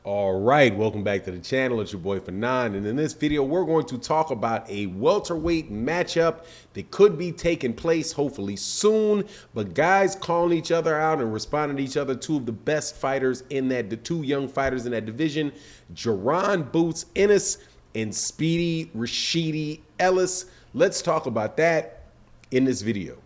All right, welcome back to the channel. It's your boy Fanon, and in this video, we're going to talk about a welterweight matchup that could be taking place hopefully soon. But guys calling each other out and responding to each other, two of the best fighters in that, the two young fighters in that division, Jaron Boots Ennis and Speedy Rashidi Ellis. Let's talk about that in this video.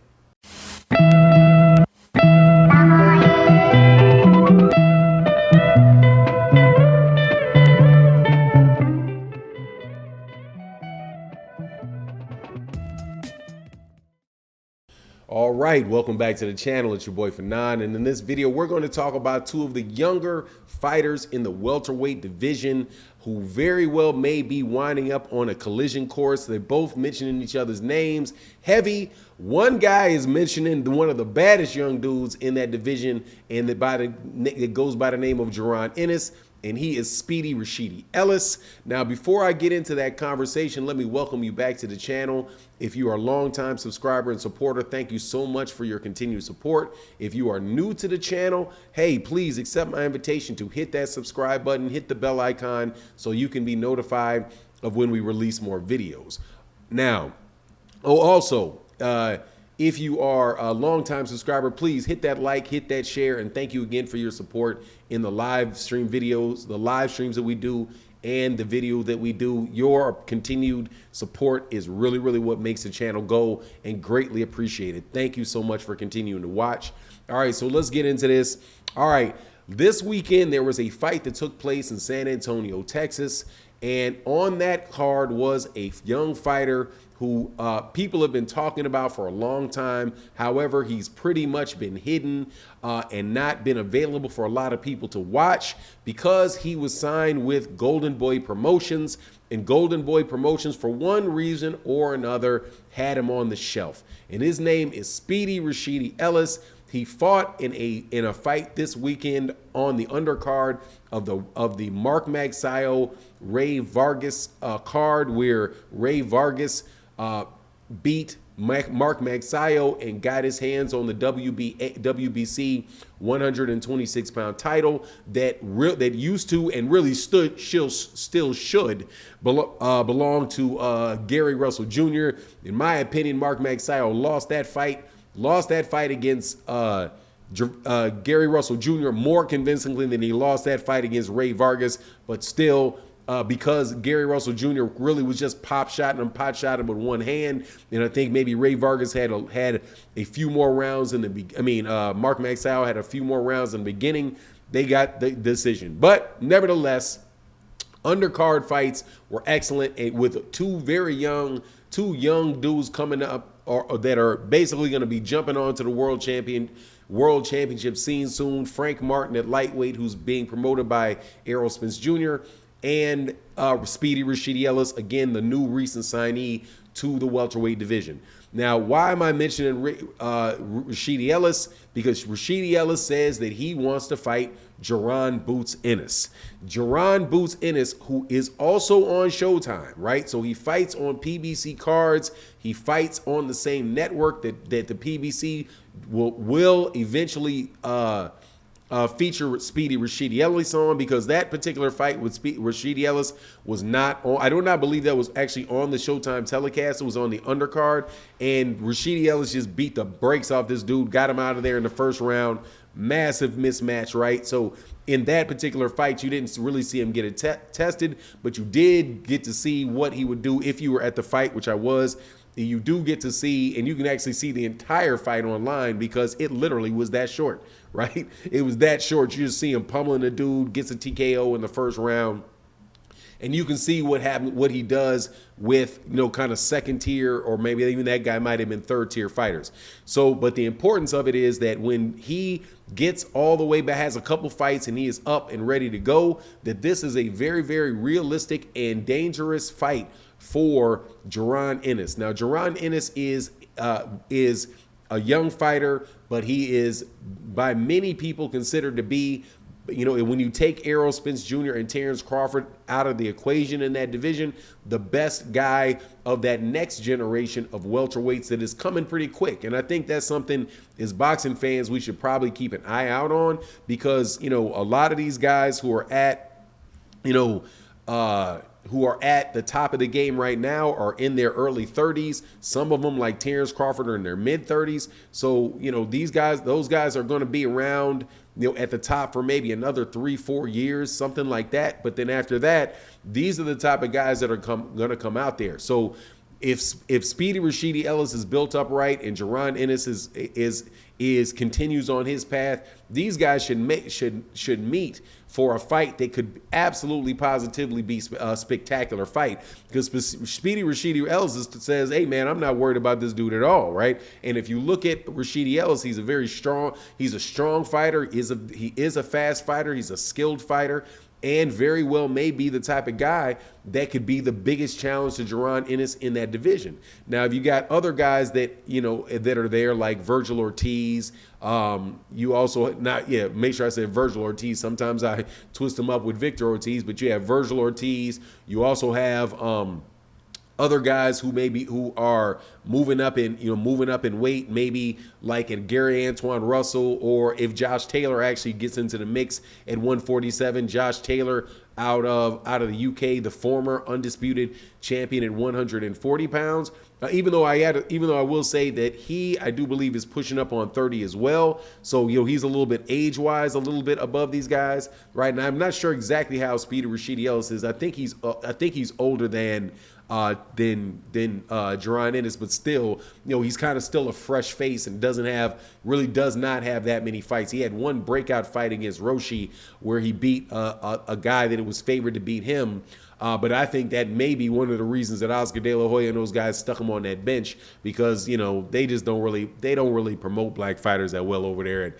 All right, welcome back to the channel. It's your boy Fanon, and in this video, we're going to talk about two of the younger fighters in the welterweight division who very well may be winding up on a collision course. They're both mentioning each other's names heavy. One guy is mentioning one of the baddest young dudes in that division, and it goes by the name of Jaron Ennis, and he is Speedy Rashidi Ellis. Now, before I get into that conversation, let me welcome you back to the channel. If you are a longtime subscriber and supporter, thank you so much for your continued support. If you are new to the channel, hey, please accept my invitation to hit that subscribe button, hit the bell icon so you can be notified of when we release more videos. Now, also, if you are a longtime subscriber, please hit that like, hit that share, and thank you again for your support in the live stream videos, the live streams that we do, and the video that we do. Your continued support is really, really what makes the channel go, and greatly appreciated. Thank you so much for continuing to watch. All right, so let's get into this. All right, this weekend there was a fight that took place in San Antonio, Texas, and on that card was a young fighter who people have been talking about for a long time. However, he's pretty much been hidden and not been available for a lot of people to watch because he was signed with Golden Boy Promotions, and Golden Boy Promotions, for one reason or another, had him on the shelf. And his name is Speedy Rashidi Ellis. He fought in a fight this weekend on the undercard of the Mark Magsayo Ray Vargas card, where Ray Vargas beat Mark Magsayo and got his hands on the WBC 126-pound title that used to and really still should belong to Gary Russell Jr. In my opinion, Mark Magsayo lost that fight against Gary Russell Jr. more convincingly than he lost that fight against Ray Vargas, but still, because Gary Russell Jr. really was just pot shotting him with one hand, and I think maybe Ray Vargas had a few more rounds in the Mark Magsayo had a few more rounds in the beginning. They got the decision, but nevertheless, undercard fights were excellent, with two young dudes coming up or that are basically going to be jumping onto the world championship scene soon. Frank Martin at lightweight, who's being promoted by Errol Spence Jr., and Speedy Rashidi Ellis, again, the new recent signee to the welterweight division. Now, why am I mentioning Rashidi Ellis? Because Rashidi Ellis says that he wants to fight Jaron Boots Ennis. Jaron Boots Ennis, who is also on Showtime, right? So he fights on PBC cards. He fights on the same network that the PBC will eventually feature Speedy Rashidi Ellis on, because that particular fight with Rashidi Ellis was not on. I do not believe that was actually on the Showtime telecast. It was on the undercard, and Rashidi Ellis just beat the brakes off this dude, got him out of there in the first round. Massive mismatch, right? So in that particular fight, you didn't really see him get it tested, but you did get to see what he would do if you were at the fight, which I was. You do get to see, and you can actually see the entire fight online because it literally was that short, right? It was that short. You just see him pummeling the dude, gets a TKO in the first round, and you can see what he does with, kind of second tier, or maybe even that guy might have been third tier fighters. So, but the importance of it is that when he gets all the way back, has a couple fights, and he is up and ready to go, that this is a very, very realistic and dangerous fight for Jaron Ennis. Now, Jaron Ennis is a young fighter, but he is by many people considered to be, when you take Errol Spence Jr. and Terrence Crawford out of the equation in that division, the best guy of that next generation of welterweights that is coming pretty quick. And I think that's something, as boxing fans, we should probably keep an eye out on, because, a lot of these guys who are at you know, who are at the top of the game right now are in their early 30s. Some of them, like Terrence Crawford, are in their mid 30s. So, you know, those guys are going to be around, you know, at the top for maybe another 3-4 years, something like that. But then after that, these are the type of guys that are going to come out there. So if Speedy Rashidi Ellis is built up right and Jaron Ennis is continues on his path, these guys should meet for a fight that could absolutely positively be a spectacular fight, because Speedy Rashidi Ellis says, hey man, I'm not worried about this dude at all, right? And if you look at Rashidi Ellis, he's a strong fighter, he is a fast fighter, he's a skilled fighter, and very well may be the type of guy that could be the biggest challenge to Jaron Ennis in that division. Now, if you got other guys that, you know, that are there, like Virgil Ortiz, you also make sure I say Virgil Ortiz. Sometimes I twist him up with Victor Ortiz, but you have Virgil Ortiz. You also have other guys who are moving up in weight, maybe like in Gary Antoine Russell, or if Josh Taylor actually gets into the mix at 147. Josh Taylor out of the UK, the former undisputed champion at 140 pounds. Even though I will say that I do believe is pushing up on 30 as well. So, you know, he's a little bit age-wise, a little bit above these guys right now. I'm not sure exactly how Speedy Rashidi Ellis is. I think he's older than Jaron Ennis, but still, you know, he's kind of still a fresh face and does not have that many fights. He had one breakout fight against Rashidi where he beat a guy that it was favored to beat him. But I think that may be one of the reasons that Oscar De La Hoya and those guys stuck him on that bench, because, you know, they don't really promote black fighters that well over there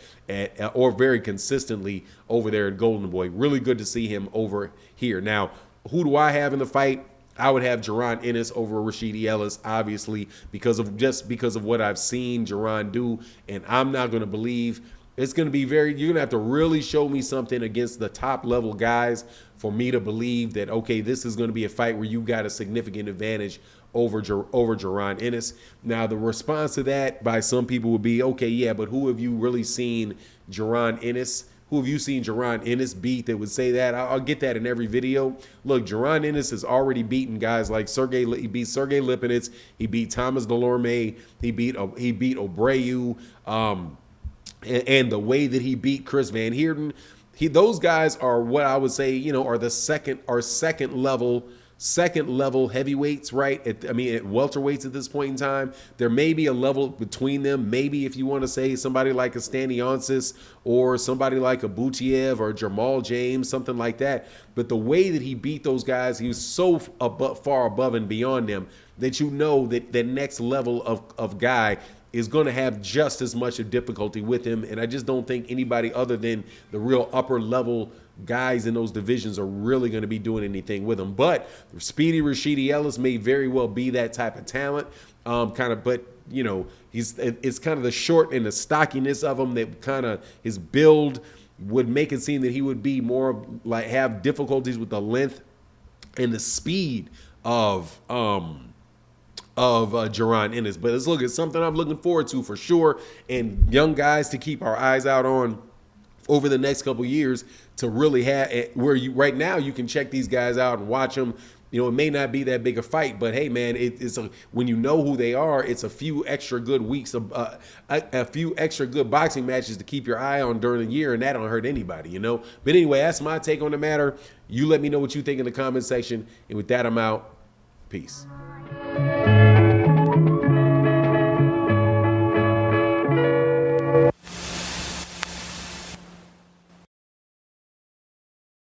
or very consistently over there at Golden Boy. Really good to see him over here. Now, who do I have in the fight? I would have Jaron Ennis over Rashidi Ellis, obviously, because of what I've seen Jaron do, and I'm not going to believe. It's going to be you're going to have to really show me something against the top level guys for me to believe that, okay, this is going to be a fight where you got a significant advantage over Jaron Ennis. Now, the response to that by some people would be, okay, yeah, but who have you really seen Jaron Ennis? Who have you seen Jaron Ennis beat that would say that? I'll get that in every video. Look, Jaron Ennis has already beaten guys like he beat Sergey Lipinets, he beat Thomas Delorme, he beat Abreu, and the way that he beat Chris Van Heerden, those guys are what I would say, you know, are second level heavyweights, right? At welterweights at this point in time. There may be a level between them. Maybe if you want to say somebody like a Stanionis or somebody like a Butiev or Jamal James, something like that. But the way that he beat those guys, he was so far above and beyond them that you know that the next level of guy is going to have just as much of difficulty with him. And I just don't think anybody other than the real upper level guys in those divisions are really going to be doing anything with him. But Speedy Rashidi Ellis may very well be that type of talent, but you know, it's kind of the short and the stockiness of him that kind of his build would make it seem that he would be more like have difficulties with the length and the speed of Jaron Ennis. But it's something I'm looking forward to for sure, and young guys to keep our eyes out on over the next couple years, to really have right now you can check these guys out and watch them. You know, it may not be that big a fight, but hey, man, when you know who they are, it's a few extra good weeks of a few extra good boxing matches to keep your eye on during the year, and that don't hurt anybody, you know. But anyway, that's my take on the matter. You let me know what you think in the comment section, and with that, I'm out. Peace.